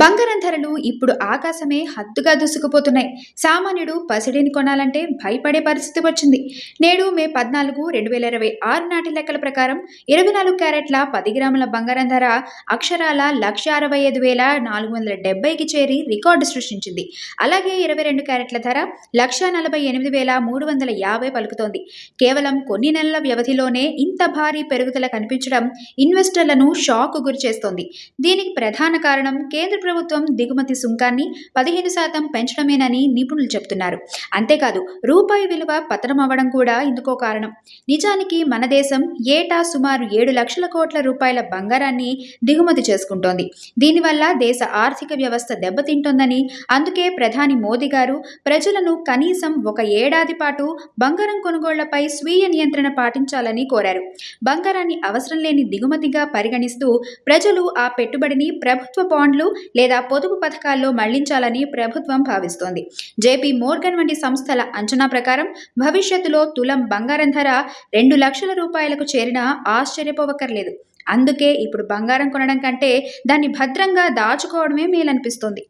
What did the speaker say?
బంగారం ధరలు ఇప్పుడు ఆకాశమే హద్దుగా దూసుకుపోతున్నాయి. సామాన్యుడు పసిడిని కొనాలంటే భయపడే పరిస్థితి వచ్చింది. నేడు మే 14, 2026 నాటి లెక్కల ప్రకారం 24 క్యారెట్ల 10 గ్రాముల బంగారం ధర అక్షరాల 1,65,470కి చేరి రికార్డు సృష్టించింది. అలాగే 22 క్యారెట్ల ధర 1,48,350 పలుకుతోంది. కేవలం కొన్ని నెలల వ్యవధిలోనే ఇంత భారీ పెరుగుదల కనిపించడం ఇన్వెస్టర్లను షాక్ గురిచేస్తోంది. దీనికి ప్రధాన కారణం కేంద్ర ప్రభుత్వం దిగుమతి సుంకాన్ని 15% పెంచడమేనని నిపుణులు చెబుతున్నారు. అంతేకాదు రూపాయి విలువ పతనమవ్వడం కూడా ఇందుకో కారణం. నిజానికి మన దేశం ఏటా సుమారు 7 లక్షల కోట్ల రూపాయల బంగారాన్ని దిగుమతి చేసుకుంటోంది. దీనివల్ల దేశ ఆర్థిక వ్యవస్థ దెబ్బతింటోందని, అందుకే ప్రధాని మోదీ గారు ప్రజలను కనీసం ఒక ఏడాది పాటు బంగారం కొనుగోళ్లపై స్వీయ నియంత్రణ పాటించాలని కోరారు. బంగారాన్ని అవసరం లేని దిగుమతిగా పరిగణిస్తూ ప్రజలు ఆ పెట్టుబడిని ప్రభుత్వ బాండ్లు లేదా పొదుపు పథకాల్లో మళ్లించాలని ప్రభుత్వం భావిస్తోంది. జేపీ మోర్గన్ వంటి సంస్థల అంచనా ప్రకారం భవిష్యత్తులో తులం బంగారం ధర 2 లక్షల రూపాయలకు చేరినా ఆశ్చర్యపోవక్కర్లేదు. అందుకే ఇప్పుడు బంగారం కొనడం కంటే దాన్ని భద్రంగా దాచుకోవడమే మేలనిపిస్తోంది.